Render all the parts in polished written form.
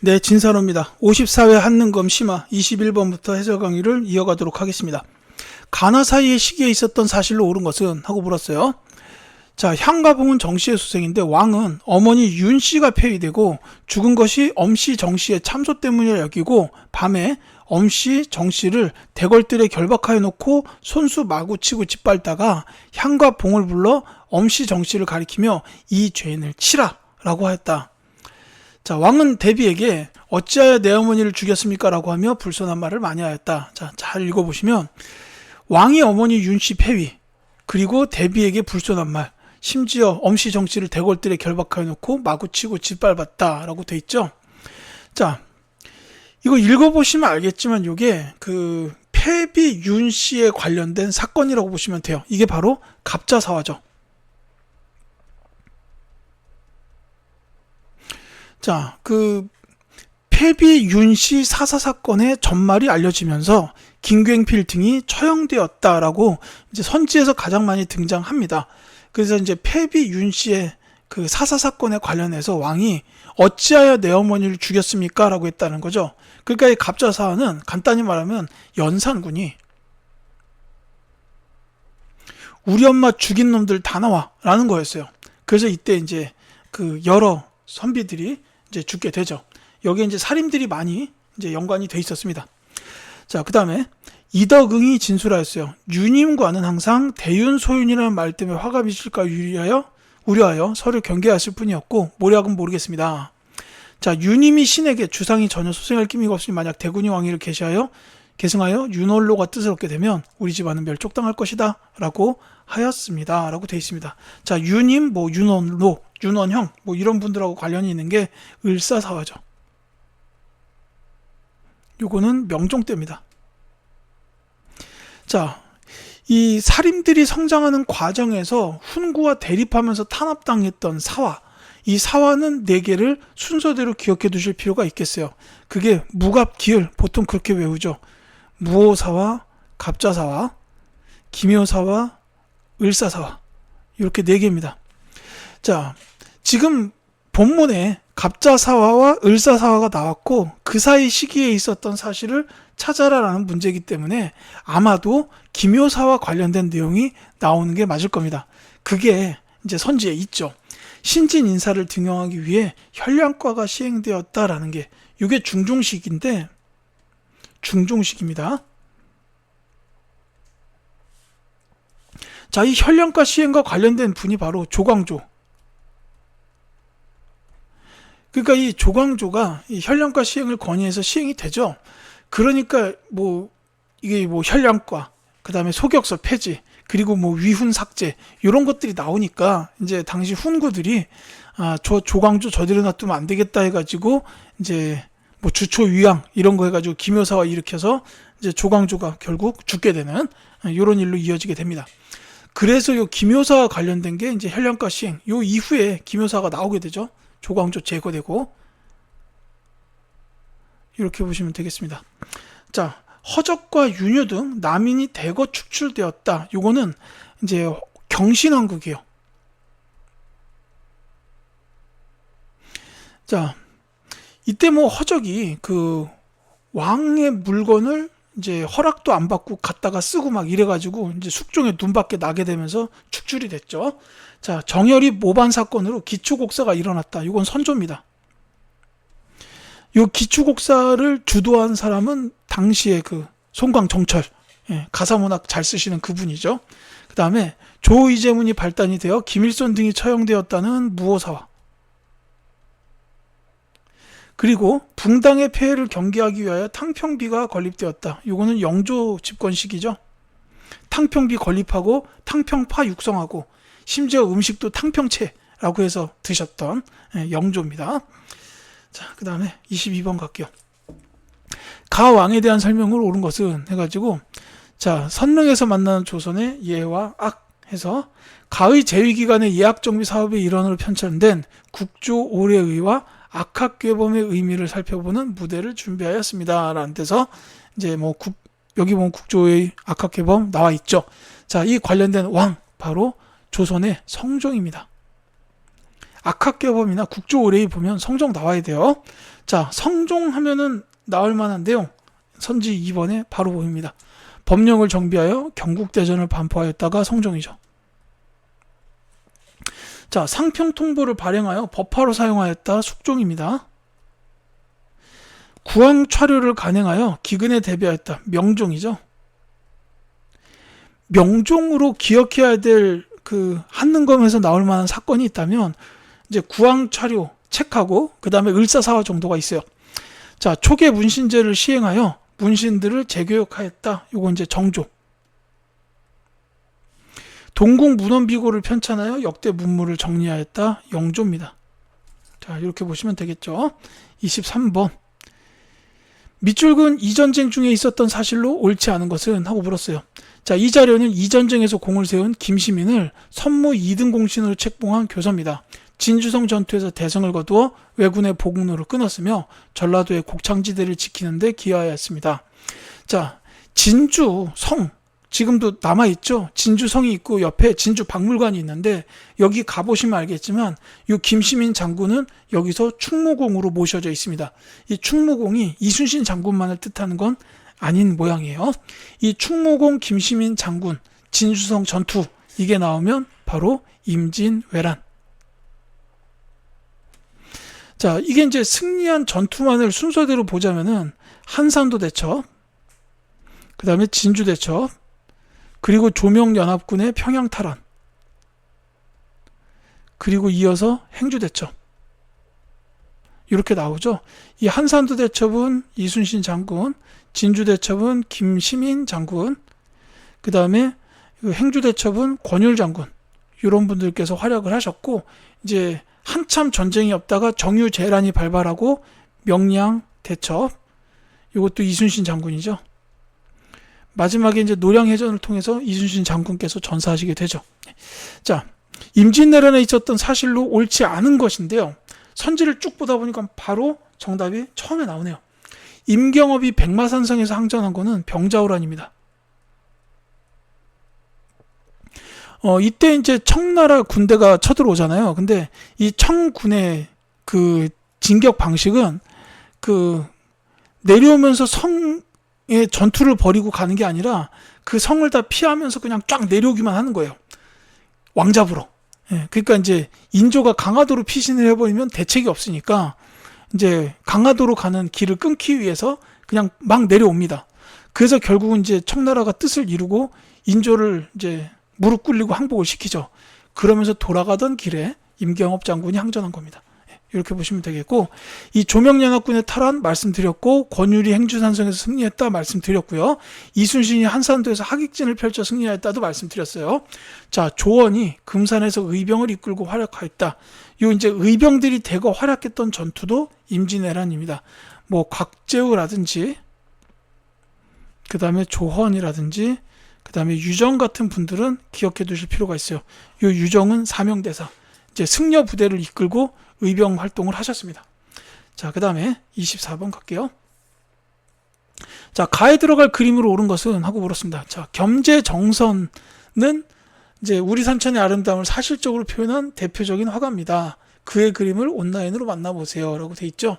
네, 진사로입니다. 54회 한능검 심화 21번부터 해설 강의를 이어가도록 하겠습니다. 가나 사이의 시기에 있었던 사실로 옳은 것은? 하고 물었어요. 자, 향과 봉은 정씨의 수생인데 왕은 어머니 윤씨가 폐위되고 죽은 것이 엄씨 정씨의 참소 때문이라 여기고 밤에 엄씨 정씨를 대궐들에 결박하여 놓고 손수 마구 치고 짓밟다가 향과 봉을 불러 엄씨 정씨를 가리키며 이 죄인을 치라 라고 하였다. 자, 왕은 대비에게 어찌하여 내 어머니를 죽였습니까? 라고 하며 불손한 말을 많이 하였다. 자, 잘 읽어보시면 왕이 어머니 윤씨 폐위, 그리고 대비에게 불손한 말, 심지어 엄씨 정씨를 대궐들에 결박하여 놓고 마구치고 짓밟았다 라고 돼 있죠. 자, 이거 읽어보시면 알겠지만 이게 그 폐비 윤씨에 관련된 사건이라고 보시면 돼요. 이게 바로 갑자사화죠. 자, 그 폐비 윤씨 사사 사건의 전말이 알려지면서 김괭필 등이 처형되었다라고 이제 선지에서 가장 많이 등장합니다. 그래서 이제 폐비 윤씨의 그 사사 사건에 관련해서 왕이 어찌하여 내 어머니를 죽였습니까? 라고 했다는 거죠. 그러니까 이 갑자사화는 간단히 말하면 연산군이 우리 엄마 죽인 놈들 다 나와 라는 거였어요. 그래서 이때 이제 그 여러 선비들이 이제 죽게 되죠. 여기에 이제 살인들이 많이 이제 연관이 돼 있었습니다. 자, 그 다음에 이덕응이 진술하였어요. 유님과는 항상 대윤소윤이라는 말 때문에 화가 비칠까 우려하여 서로 경계하실 뿐이었고 모략은 모르겠습니다. 자, 유님이 신에게 주상이 전혀 소생할 기미가 없으니 만약 대군이 왕위를 계승하여 윤월로가 뜻을 얻게 되면 우리 집안은 멸족당할 것이다 라고 하였습니다 라고 되어 있습니다. 자, 유님, 뭐 윤월로, 윤원형 뭐 이런 분들하고 관련이 있는 게 을사사화죠. 요거는 명종 때입니다. 자, 이 사림들이 성장하는 과정에서 훈구와 대립하면서 탄압당했던 사화, 이 사화는 4개를 순서대로 기억해 두실 필요가 있겠어요. 그게 무갑기을, 보통 그렇게 외우죠. 무오사화, 갑자사화, 기묘사화, 을사사화, 이렇게 4개입니다. 자, 지금 본문에 갑자사화와 을사사화가 나왔고 그 사이 시기에 있었던 사실을 찾아라라는 문제이기 때문에 아마도 기묘사와 관련된 내용이 나오는 게 맞을 겁니다. 그게 이제 선지에 있죠. 신진 인사를 등용하기 위해 혈량과가 시행되었다라는 게 이게 중종식인데 중종식입니다. 자, 이 혈량과 시행과 관련된 분이 바로 조광조. 그러니까 이 조광조가 이 혈량과 시행을 건의해서 시행이 되죠. 그러니까 뭐 이게 뭐 혈량과, 그다음에 소격서 폐지, 그리고 뭐 위훈 삭제 이런 것들이 나오니까 이제 당시 훈구들이 저 조광조 저대로 놔두면 안 되겠다 해가지고 이제 뭐 주초 위양 이런 거 해가지고 기묘사화 일으켜서 이제 조광조가 결국 죽게 되는 이런 일로 이어지게 됩니다. 그래서 요 기묘사와 관련된 게 이제 혈량과 시행, 요 이후에 기묘사가 나오게 되죠. 조광조 제거되고 이렇게 보시면 되겠습니다. 자, 허적과 윤유 등 남인이 대거 축출되었다. 요거는 이제 경신왕국이에요. 자, 이때 뭐 허적이 그 왕의 물건을 이제 허락도 안 받고 갖다가 쓰고 막 이래가지고 이제 숙종의 눈밖에 나게 되면서 축출이 됐죠. 자, 정열이 모반 사건으로 기초곡사가 일어났다. 이건 선조입니다. 이 기초곡사를 주도한 사람은 당시에 그 송광정철, 가사문학 잘 쓰시는 그분이죠. 그 다음에 조의제문이 발단이 되어 김일손 등이 처형되었다는 무오사화. 그리고 붕당의 폐해를 경계하기 위하여 탕평비가 건립되었다. 이거는 영조 집권 시기죠. 탕평비 건립하고 탕평파 육성하고 심지어 음식도 탕평채라고 해서 드셨던 영조입니다. 자, 그 다음에 22번 갈게요. 가왕에 대한 설명을 옳은 것은 해가지고 자, 선릉에서 만나는 조선의 예와 악 해서 가의 재위기간의 예악정비 사업의 일환으로 편찬된 국조 오래의와 악학괴범의 의미를 살펴보는 무대를 준비하였습니다. 라는 데서 이제 뭐 여기 보면 국조의 악학괴범 나와 있죠. 자, 이 관련된 왕 바로 조선의 성종입니다. 악학개범이나 국조의뢰 보면 성종 나와야 돼요. 자, 성종 하면은 나올 만한데요. 선지 2번에 바로 보입니다. 법령을 정비하여 경국대전을 반포하였다가 성종이죠. 자, 상평통보를 발행하여 법화로 사용하였다 숙종입니다. 구황차료를 간행하여 기근에 대비하였다 명종이죠. 명종으로 기억해야 될 그 한능검에서 나올 만한 사건이 있다면 이제 구황차료 책하고 그 다음에 을사사화 정도가 있어요. 자, 초계 문신제를 시행하여 문신들을 재교육하였다. 요거 이제 정조. 동궁 문헌비고를 편찬하여 역대 문물을 정리하였다. 영조입니다. 자, 이렇게 보시면 되겠죠. 23번. 밑줄근 이 전쟁 중에 있었던 사실로 옳지 않은 것은 하고 물었어요. 자, 이 자료는 이 전쟁에서 공을 세운 김시민을 선무 2등 공신으로 책봉한 교서입니다. 진주성 전투에서 대성을 거두어 왜군의 보국로를 끊었으며 전라도의 곡창지대를 지키는 데 기여하였습니다. 자, 진주성 지금도 남아있죠. 진주성이 있고 옆에 진주박물관이 있는데 여기 가보시면 알겠지만 이 김시민 장군은 여기서 충무공으로 모셔져 있습니다. 이 충무공이 이순신 장군만을 뜻하는 건 아닌 모양이에요. 이 충무공 김시민 장군 진주성 전투 이게 나오면 바로 임진왜란. 자, 이게 이제 승리한 전투만을 순서대로 보자면은 한산도 대첩, 그 다음에 진주 대첩, 그리고 조명연합군의 평양 탈환, 그리고 이어서 행주 대첩. 이렇게 나오죠. 이 한산도 대첩은 이순신 장군, 진주 대첩은 김시민 장군, 그 다음에 행주 대첩은 권율 장군. 이런 분들께서 활약을 하셨고 이제 한참 전쟁이 없다가 정유재란이 발발하고 명량 대첩. 이것도 이순신 장군이죠. 마지막에 이제 노량해전을 통해서 이순신 장군께서 전사하시게 되죠. 자, 임진왜란에 있었던 사실로 옳지 않은 것인데요. 선지를 쭉 보다 보니까 바로 정답이 처음에 나오네요. 임경업이 백마산성에서 항전한 거는 병자호란입니다. 이때 이제 청나라 군대가 쳐들어오잖아요. 근데 이 청군의 그 진격 방식은 그 내려오면서 성의 전투를 벌이고 가는 게 아니라 그 성을 다 피하면서 그냥 쫙 내려오기만 하는 거예요. 왕잡으로. 예, 그러니까 이제 인조가 강화도로 피신을 해버리면 대책이 없으니까 이제 강화도로 가는 길을 끊기 위해서 그냥 막 내려옵니다. 그래서 결국은 이제 청나라가 뜻을 이루고 인조를 이제 무릎 꿇리고 항복을 시키죠. 그러면서 돌아가던 길에 임경업 장군이 항전한 겁니다. 이렇게 보시면 되겠고, 이 조명연합군의 탈환 말씀드렸고, 권율이 행주산성에서 승리했다 말씀드렸고요. 이순신이 한산도에서 하객진을 펼쳐 승리했다도 말씀드렸어요. 자, 조원이 금산에서 의병을 이끌고 활약하였다. 요 이제 의병들이 대거 활약했던 전투도 임진왜란입니다. 뭐 곽재우라든지, 그 다음에 조헌이라든지, 그 다음에 유정 같은 분들은 기억해 두실 필요가 있어요. 요 유정은 사명대사, 이제 승려 부대를 이끌고 의병 활동을 하셨습니다. 자, 그 다음에 24번 갈게요. 자, 가에 들어갈 그림으로 옳은 것은 하고 물었습니다. 자, 겸재정선은 이제 우리 산천의 아름다움을 사실적으로 표현한 대표적인 화가입니다. 그의 그림을 온라인으로 만나보세요. 라고 돼 있죠.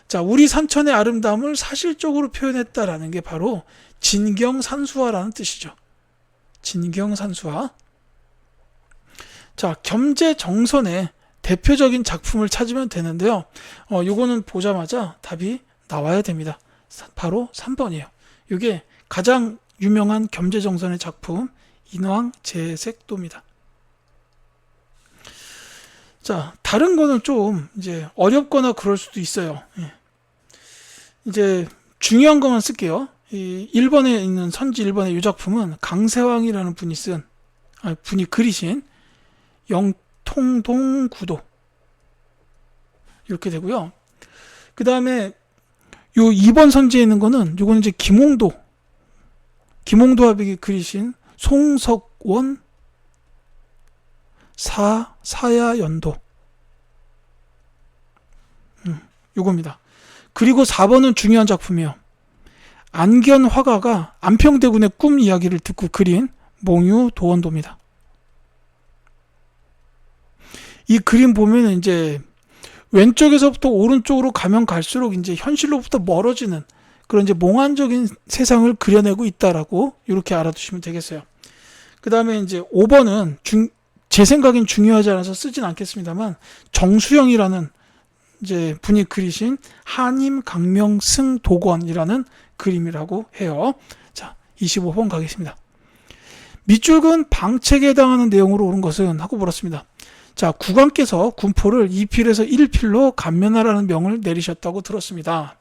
자, 우리 산천의 아름다움을 사실적으로 표현했다라는 게 바로 진경산수화라는 뜻이죠. 진경산수화. 자, 겸재정선의 대표적인 작품을 찾으면 되는데요. 요거는 보자마자 답이 나와야 됩니다. 바로 3번이에요. 이게 가장 유명한 겸재정선의 작품 인왕제색도입니다. 자, 다른 거는 좀 이제 어렵거나 그럴 수도 있어요. 예. 이제 중요한 것만 쓸게요. 이 1번에 있는 선지 1번의 이 작품은 강세왕이라는 분이 그리신 영통동 구도 이렇게 되고요. 그 다음에 요 2번 선지에 있는 거는 요거는 이제 김홍도 화백이 그리신 송석원 사야연도 요겁니다. 그리고 4번은 중요한 작품이에요. 안견 화가가 안평대군의 꿈 이야기를 듣고 그린 몽유 도원도입니다. 이 그림 보면 이제 왼쪽에서부터 오른쪽으로 가면 갈수록 이제 현실로부터 멀어지는 그런 이제 몽환적인 세상을 그려내고 있다라고 이렇게 알아두시면 되겠어요. 그 다음에 이제 5번은 제 생각엔 중요하지 않아서 쓰진 않겠습니다만 정수영이라는 이제 분이 그리신 한임 강명승 도건이라는 그림이라고 해요. 자, 25번 가겠습니다. 밑줄은 방책에 해당하는 내용으로 옳은 것은 하고 물었습니다. 자, 국왕께서 군포를 2필에서 1필로 감면하라는 명을 내리셨다고 들었습니다.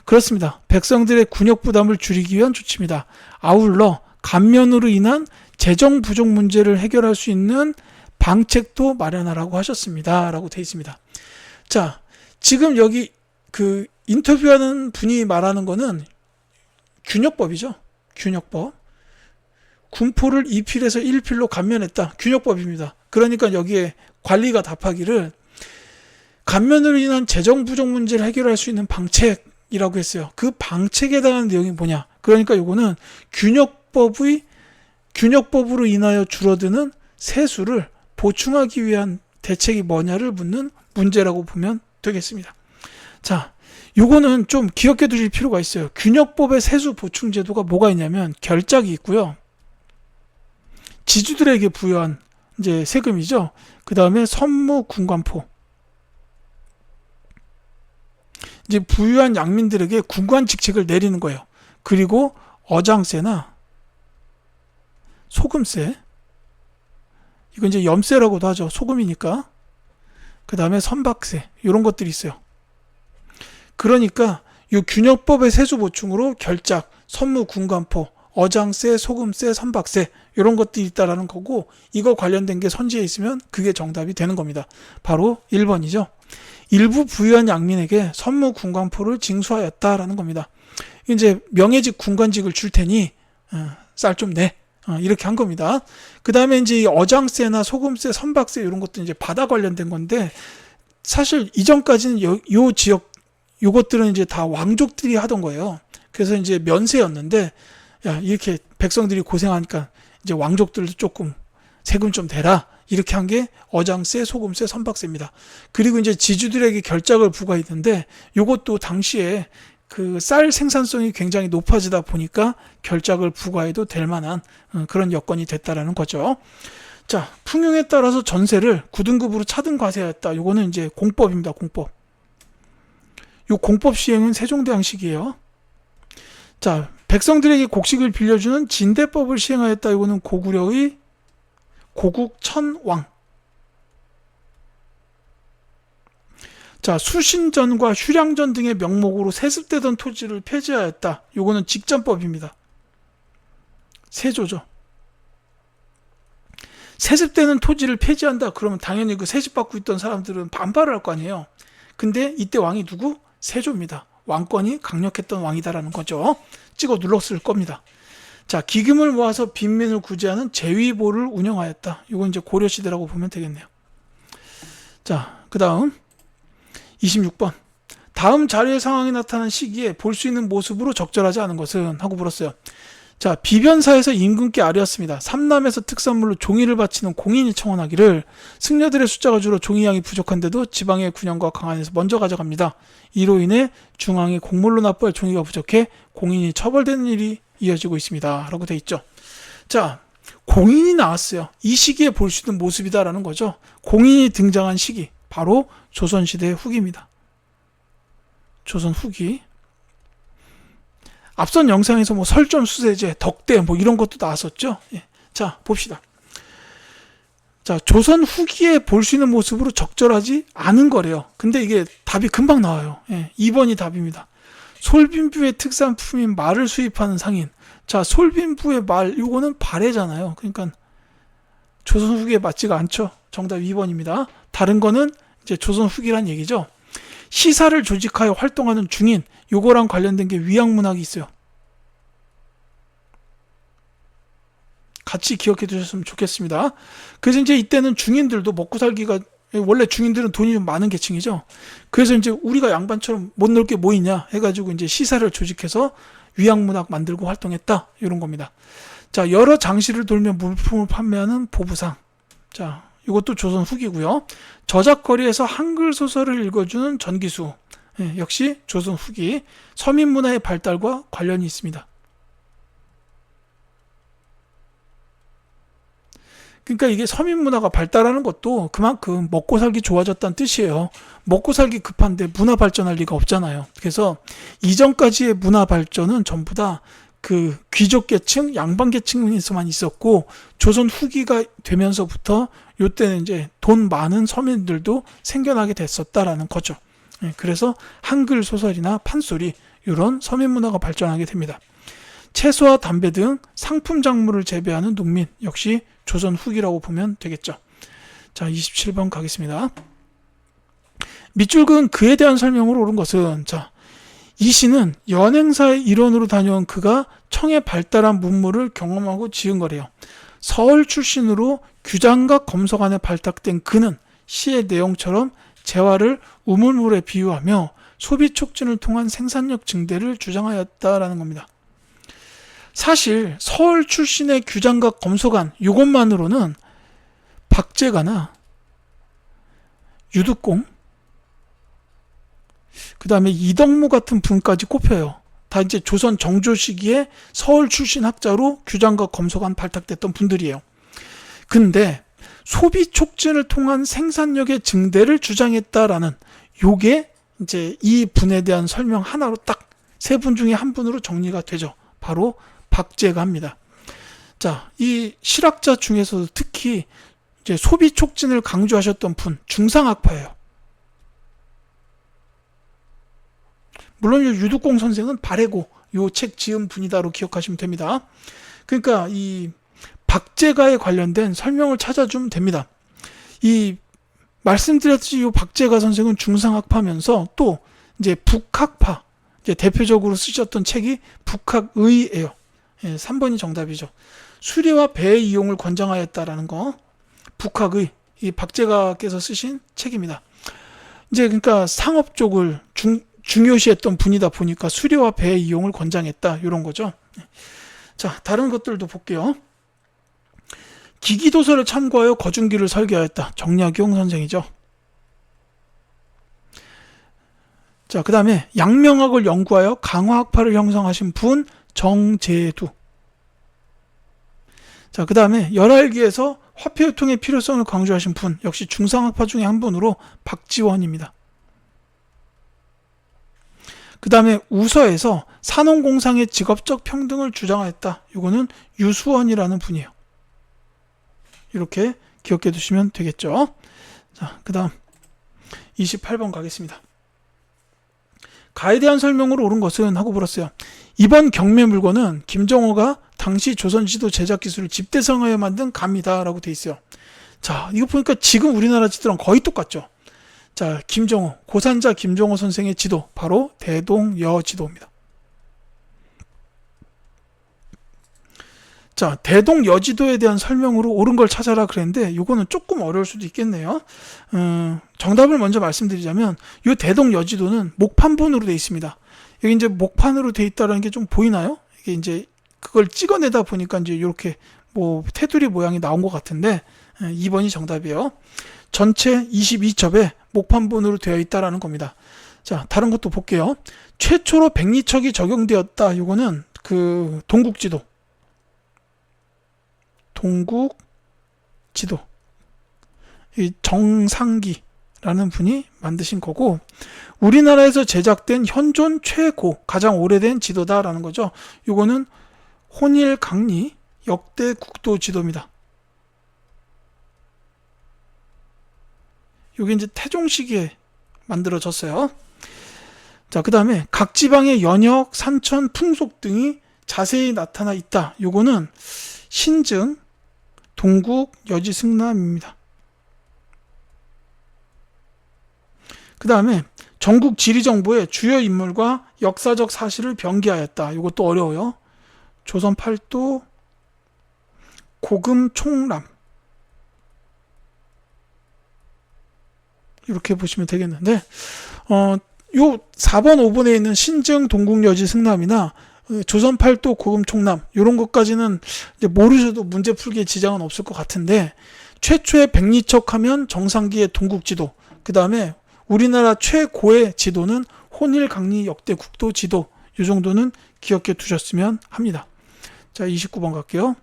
그렇습니다. 백성들의 군역 부담을 줄이기 위한 조치입니다. 아울러 감면으로 인한 재정 부족 문제를 해결할 수 있는 방책도 마련하라고 하셨습니다. 라고 되어 있습니다. 자, 지금 여기 그 인터뷰하는 분이 말하는 거는 균역법이죠. 균역법. 군포를 2필에서 1필로 감면했다. 균역법입니다. 그러니까 여기에 관리가 답하기를 감면으로 인한 재정 부족 문제를 해결할 수 있는 방책이라고 했어요. 그 방책에 해당하는 내용이 뭐냐? 그러니까 요거는 균역법으로 인하여 줄어드는 세수를 보충하기 위한 대책이 뭐냐를 묻는 문제라고 보면 되겠습니다. 자, 요거는 좀 기억해 두실 필요가 있어요. 균역법의 세수 보충 제도가 뭐가 있냐면 결작이 있고요. 지주들에게 부여한 이제 세금이죠. 그 다음에 선무 군관포. 이제 부유한 양민들에게 군관 직책을 내리는 거예요. 그리고 어장세나 소금세. 이건 이제 염세라고도 하죠. 소금이니까. 그 다음에 선박세. 이런 것들이 있어요. 그러니까 이 균역법의 세수 보충으로 결작, 선무 군관포, 어장세, 소금세, 선박세 이런 것들이 있다라는 거고 이거 관련된 게 선지에 있으면 그게 정답이 되는 겁니다. 바로 1번이죠. 일부 부유한 양민에게 선무 군관포를 징수하였다라는 겁니다. 이제 명예직 군관직을 줄 테니 쌀 좀 내. 이렇게 한 겁니다. 그 다음에 이제 이 어장세나 소금세, 선박세 이런 것도 이제 바다 관련된 건데 사실 이전까지는 요 지역 요것들은 이제 다 왕족들이 하던 거예요. 그래서 이제 면세였는데 야, 이렇게 백성들이 고생하니까 이제 왕족들도 조금 세금 좀 대라. 이렇게 한 게 어장세, 소금세, 선박세입니다. 그리고 이제 지주들에게 결작을 부과했는데 요것도 당시에 그 쌀 생산성이 굉장히 높아지다 보니까 결작을 부과해도 될 만한 그런 여건이 됐다라는 거죠. 자, 풍요에 따라서 전세를 9등급으로 차등 과세하였다. 요거는 이제 공법입니다. 공법. 요 공법 시행은 세종대왕식이에요. 자, 백성들에게 곡식을 빌려주는 진대법을 시행하였다. 이거는 고구려의 고국천왕. 자, 수신전과 휴량전 등의 명목으로 세습되던 토지를 폐지하였다. 이거는 직전법입니다. 세조죠. 세습되는 토지를 폐지한다. 그러면 당연히 그 세습받고 있던 사람들은 반발을 할 거 아니에요. 근데 이때 왕이 누구? 세조입니다. 왕권이 강력했던 왕이다라는 거죠. 찍어 눌렀을 겁니다. 자, 기금을 모아서 빈민을 구제하는 제위보를 운영하였다. 이건 이제 고려시대라고 보면 되겠네요. 자, 그 다음 26번. 다음 자료의 상황이 나타난 시기에 볼 수 있는 모습으로 적절하지 않은 것은? 하고 물었어요. 자, 비변사에서 임금께 아뢰었습니다. 삼남에서 특산물로 종이를 바치는 공인이 청원하기를 승려들의 숫자가 줄어 종이양이 부족한데도 지방의 군영과 강한에서 먼저 가져갑니다. 이로 인해 중앙이 곡물로 납부할 종이가 부족해 공인이 처벌되는 일이 이어지고 있습니다. 라고 돼 있죠. 자, 공인이 나왔어요. 이 시기에 볼 수 있는 모습이다라는 거죠. 공인이 등장한 시기, 바로 조선시대 후기입니다. 조선 후기. 앞선 영상에서 뭐 설전 수세제, 덕대 뭐 이런 것도 나왔었죠. 예. 자, 봅시다. 자, 조선 후기에 볼 수 있는 모습으로 적절하지 않은 거래요. 근데 이게 답이 금방 나와요. 예. 2번이 답입니다. 솔빈부의 특산품인 말을 수입하는 상인. 자, 솔빈부의 말, 이거는 발해잖아요. 그러니까 조선 후기에 맞지가 않죠. 정답 2번입니다. 다른 거는 이제 조선 후기란 얘기죠. 시사를 조직하여 활동하는 중인, 요거랑 관련된 게 위양문학이 있어요. 같이 기억해 두셨으면 좋겠습니다. 그래서 이제 이때는 중인들도 먹고 살기가, 원래 중인들은 돈이 좀 많은 계층이죠. 그래서 이제 우리가 양반처럼 못 놀 게 뭐 있냐 해가지고 이제 시사를 조직해서 위양문학 만들고 활동했다. 이런 겁니다. 자, 여러 장시를 돌며 물품을 판매하는 보부상. 자, 이것도 조선 후기고요. 저작거리에서 한글 소설을 읽어주는 전기수. 역시 조선 후기. 서민문화의 발달과 관련이 있습니다. 그러니까 이게 서민문화가 발달하는 것도 그만큼 먹고 살기 좋아졌다는 뜻이에요. 먹고 살기 급한데 문화 발전할 리가 없잖아요. 그래서 이전까지의 문화 발전은 전부 다 그 귀족계층, 양반계층에서만 있었고, 조선 후기가 되면서부터 요때는 이제 돈 많은 서민들도 생겨나게 됐었다라는 거죠. 그래서 한글 소설이나 판소리, 이런 서민 문화가 발전하게 됩니다. 채소와 담배 등 상품 작물을 재배하는 농민, 역시 조선 후기라고 보면 되겠죠. 자, 27번 가겠습니다. 밑줄 그은 그에 대한 설명으로 옳은 것은, 자, 이 시는 연행사의 일원으로 다녀온 그가 청에 발달한 문물을 경험하고 지은 거래요. 서울 출신으로 규장각 검소관에 발탁된 그는 시의 내용처럼 재화를 우물물에 비유하며 소비 촉진을 통한 생산력 증대를 주장하였다라는 겁니다. 사실 서울 출신의 규장각 검소관 이것만으로는 박제가나 유득공, 그 다음에 이덕무 같은 분까지 꼽혀요. 다 이제 조선 정조 시기에 서울 출신 학자로 규장각 검소관 발탁됐던 분들이에요. 근데 소비 촉진을 통한 생산력의 증대를 주장했다라는 요게 이제 이 분에 대한 설명 하나로 딱 세 분 중에 한 분으로 정리가 되죠. 바로 박제가입니다. 자, 이 실학자 중에서도 특히 이제 소비 촉진을 강조하셨던 분, 중상학파예요. 물론 유득공 선생은 발해고 요 책 지은 분이다로 기억하시면 됩니다. 그러니까 이 박제가에 관련된 설명을 찾아주면 됩니다. 이 말씀드렸듯이 요 박제가 선생은 중상학파면서 또 이제 북학파, 이제 대표적으로 쓰셨던 책이 북학의예요. 3번이 정답이죠. 수리와 배의 이용을 권장하였다라는 거, 북학의, 이 박제가께서 쓰신 책입니다. 이제 그러니까 상업 쪽을 중요시했던 분이다 보니까 수리와 배의 이용을 권장했다, 이런 거죠. 자, 다른 것들도 볼게요. 기기도서를 참고하여 거중기를 설계하였다. 정약용 선생이죠. 자, 그 다음에 양명학을 연구하여 강화학파를 형성하신 분 정재두. 자, 그 다음에 열알기에서 화폐유통의 필요성을 강조하신 분, 역시 중상학파 중에 한 분으로 박지원입니다. 그 다음에 우서에서 산업공상의 직업적 평등을 주장하였다. 이거는 유수원이라는 분이에요. 이렇게 기억해 두시면 되겠죠. 자, 그 다음 28번 가겠습니다. 가에 대한 설명으로 옳은 것은 하고 물었어요. 이번 경매 물건은 김정호가 당시 조선지도 제작 기술을 집대성하여 만든 감이다 라고 돼 있어요. 자, 이거 보니까 지금 우리나라 지도랑 거의 똑같죠. 자, 김정호, 고산자 김정호 선생의 지도, 바로 대동여 지도입니다. 자, 대동여 지도에 대한 설명으로 옳은 걸 찾아라 그랬는데 이거는 조금 어려울 수도 있겠네요. 정답을 먼저 말씀드리자면 이 대동여 지도는 목판본으로 되어 있습니다. 여기 이제 목판으로 되어 있다는 게 좀 보이나요? 이게 이제 그걸 찍어내다 보니까 이제 이렇게 뭐 테두리 모양이 나온 것 같은데 2번이 정답이에요. 전체 22첩에 목판본으로 되어 있다라는 겁니다. 자, 다른 것도 볼게요. 최초로 백리척이 적용되었다. 이거는 그 동국지도. 이 정상기라는 분이 만드신 거고, 우리나라에서 제작된 현존 최고 가장 오래된 지도다라는 거죠. 이거는 혼일강리 역대 국도 지도입니다. 이게 이제 태종 시기에 만들어졌어요. 자, 그 다음에 각 지방의 연역, 산천, 풍속 등이 자세히 나타나 있다. 요거는 신증 동국 여지승남입니다. 그 다음에 전국 지리정보의 주요 인물과 역사적 사실을 병기하였다. 이것도 어려워요. 조선 팔도 고금총람, 이렇게 보시면 되겠는데, 요 4번, 5번에 있는 신증 동국여지 승남이나 조선 팔도 고금총남, 이런 것까지는 이제 모르셔도 문제 풀기에 지장은 없을 것 같은데, 최초의 백리척하면 정상기의 동국지도, 그 다음에 우리나라 최고의 지도는 혼일강리 역대 국도 지도, 이 정도는 기억해 두셨으면 합니다. 자, 29번 갈게요.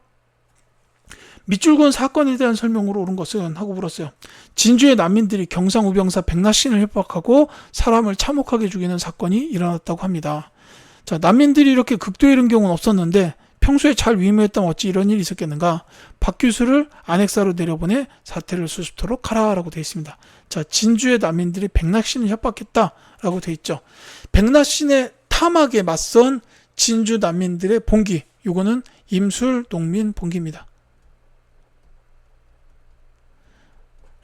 밑줄근 사건에 대한 설명으로 옳은 것은 하고 물었어요. 진주의 난민들이 경상우병사 백나신을 협박하고 사람을 참혹하게 죽이는 사건이 일어났다고 합니다. 자, 난민들이 이렇게 극도에 이른 경우는 없었는데 평소에 잘 위무했다면 어찌 이런 일이 있었겠는가? 박규수를 안핵사로 내려보내 사태를 수습토록 하라라고 되어 있습니다. 자, 진주의 난민들이 백나신을 협박했다라고 되어 있죠. 백나신의 탐악에 맞선 진주 난민들의 봉기, 요거는 임술농민 봉기입니다.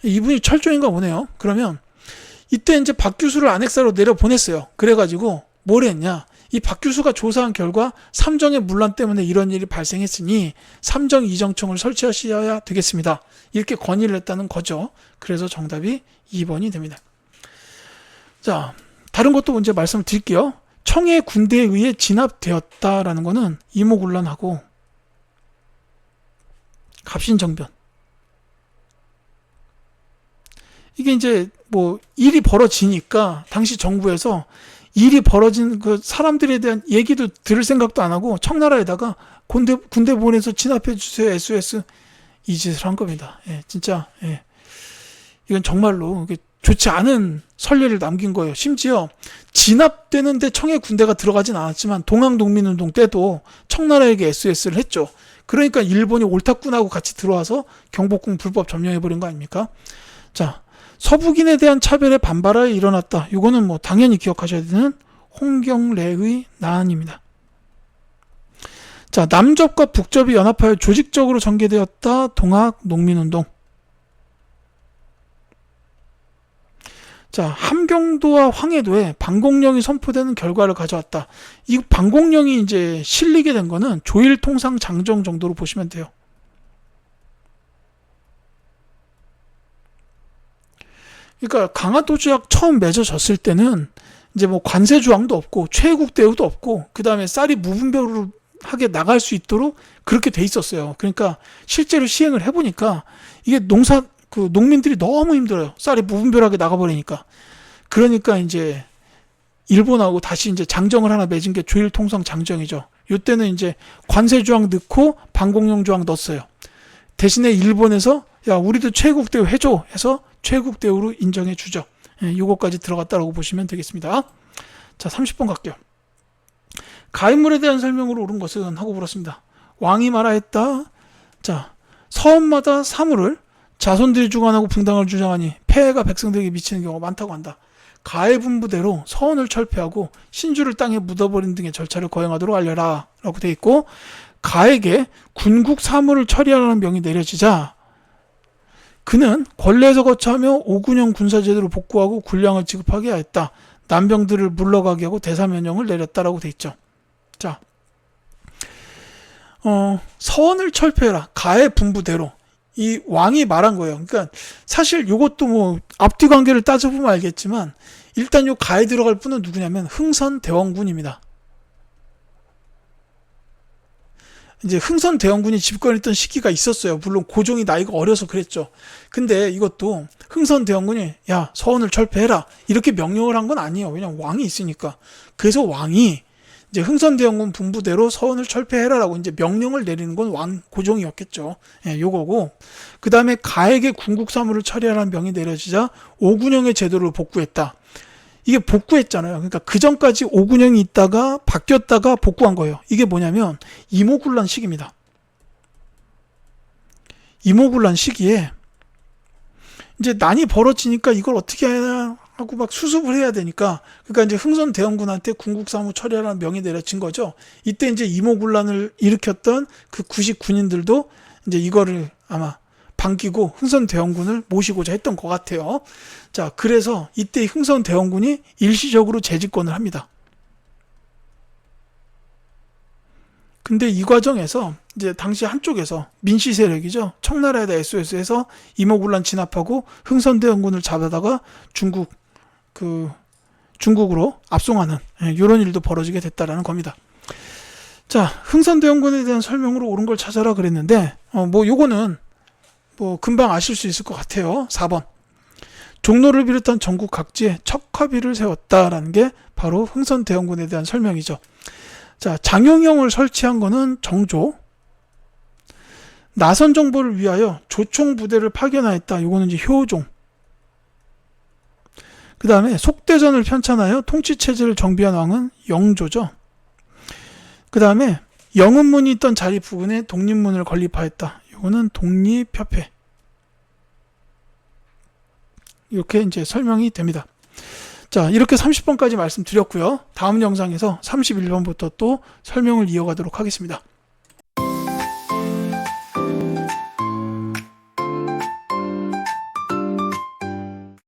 이분이 철종인가 보네요. 그러면 이때 이제 박규수를 안핵사로 내려보냈어요. 그래가지고 뭘 했냐? 이 박규수가 조사한 결과 삼정의 문란 때문에 이런 일이 발생했으니 삼정 이정청을 설치하셔야 되겠습니다. 이렇게 건의를 했다는 거죠. 그래서 정답이 2번이 됩니다. 자, 다른 것도 먼저 말씀을 드릴게요. 청해 군대에 의해 진압되었다라는 거는 이모군란하고 갑신정변, 이게 이제 뭐 일이 벌어지니까 당시 정부에서 일이 벌어진 그 사람들에 대한 얘기도 들을 생각도 안 하고 청나라에다가 군대 보내서 진압해 주세요 SOS 이 짓을 한 겁니다. 예, 진짜 이건 정말로 좋지 않은 선례를 남긴 거예요. 심지어 진압되는데 청해 군대가 들어가진 않았지만 동학농민운동 때도 청나라에게 SOS를 했죠. 그러니까 일본이 옳다꾼하고 같이 들어와서 경복궁 불법 점령해버린 거 아닙니까? 자, 서북인에 대한 차별에 반발하여 일어났다. 이거는 뭐 당연히 기억하셔야 되는 홍경래의 난입니다. 자, 남접과 북접이 연합하여 조직적으로 전개되었다. 동학농민운동. 자, 함경도와 황해도에 반공령이 선포되는 결과를 가져왔다. 이 반공령이 이제 실리게 된 거는 조일통상 장정 정도로 보시면 돼요. 그러니까 강화도 조약 처음 맺어졌을 때는 이제 뭐 관세 조항도 없고 최애국 대우도 없고 그 다음에 쌀이 무분별하게 나갈 수 있도록 그렇게 돼 있었어요. 그러니까 실제로 시행을 해보니까 이게 농민들이 너무 힘들어요. 쌀이 무분별하게 나가버리니까. 그러니까 이제 일본하고 다시 이제 장정을 하나 맺은 게 조일통상 장정이죠. 이때는 이제 관세 조항 넣고 반공령 조항 넣었어요. 대신에 일본에서 야 우리도 최애국 대우 해줘 해서 최국 대우로 인정해 주죠. 요거까지 들어갔다라고 보시면 되겠습니다. 자, 30번 갈게요. 가인물에 대한 설명으로 옳은 것은 하고 물었습니다. 왕이 말하였다. 자, 서원마다 사물을 자손들이 주관하고 분당을 주장하니 폐해가 백성들에게 미치는 경우가 많다고 한다. 가해 분부대로 서원을 철폐하고 신주를 땅에 묻어버린 등의 절차를 거행하도록 알려라 라고 되어 있고, 가에게 군국 사물을 처리하라는 명이 내려지자 그는 권례에서 거처하며 오군형 군사제도를 복구하고 군량을 지급하게 하였다. 난병들을 물러가게 하고 대사면령을 내렸다라고 돼 있죠. 자, 서원을 철폐해라. 가의 분부대로 이 왕이 말한 거예요. 그러니까 사실 이것도 뭐 앞뒤 관계를 따져보면 알겠지만 일단 요 가에 들어갈 분은 누구냐면 흥선대원군입니다. 이제 흥선대원군이 집권했던 시기가 있었어요. 물론 고종이 나이가 어려서 그랬죠. 근데 이것도 흥선대원군이 야 서원을 철폐해라 이렇게 명령을 한 건 아니에요. 왜냐면 왕이 있으니까. 그래서 왕이 이제 흥선대원군 분부대로 서원을 철폐해라라고 이제 명령을 내리는 건 왕 고종이었겠죠. 예, 요거고 그 다음에 가에게 군국 사물을 처리하라는 명이 내려지자 오군형의 제도를 복구했다. 이게 복구했잖아요. 그러니까 그 전까지 오군형이 있다가 바뀌었다가 복구한 거예요. 이게 뭐냐면 이모군란 시기입니다. 이모군란 시기에 이제 난이 벌어지니까 이걸 어떻게 해야 하고 막 수습을 해야 되니까 그러니까 이제 흥선대원군한테 군국사무 처리하라는 명이 내려진 거죠. 이때 이제 이모군란을 일으켰던 그 구식 군인들도 이제 이거를 아마 반기고 흥선대원군을 모시고자 했던 것 같아요. 자, 그래서 이때 흥선대원군이 일시적으로 재집권을 합니다. 근데 이 과정에서 이제 당시 한쪽에서 민씨 세력이죠. 청나라에다 SOS해서 이모군란 진압하고 흥선대원군을 잡아다가 중국으로 압송하는 이런 일도 벌어지게 됐다라는 겁니다. 자, 흥선대원군에 대한 설명으로 옳은 걸 찾아라 그랬는데 뭐 요거는 뭐 금방 아실 수 있을 것 같아요. 4번. 종로를 비롯한 전국 각지에 척화비를 세웠다라는 게 바로 흥선대원군에 대한 설명이죠. 자, 장영영을 설치한 거는 정조. 나선 정보를 위하여 조총 부대를 파견하였다. 요거는 이제 효종. 그 다음에 속대전을 편찬하여 통치체제를 정비한 왕은 영조죠. 그 다음에 영은문이 있던 자리 부근에 독립문을 건립하였다. 요거는 독립협회. 이렇게 이제 설명이 됩니다. 자, 이렇게 30번까지 말씀드렸고요. 다음 영상에서 31번부터 또 설명을 이어가도록 하겠습니다.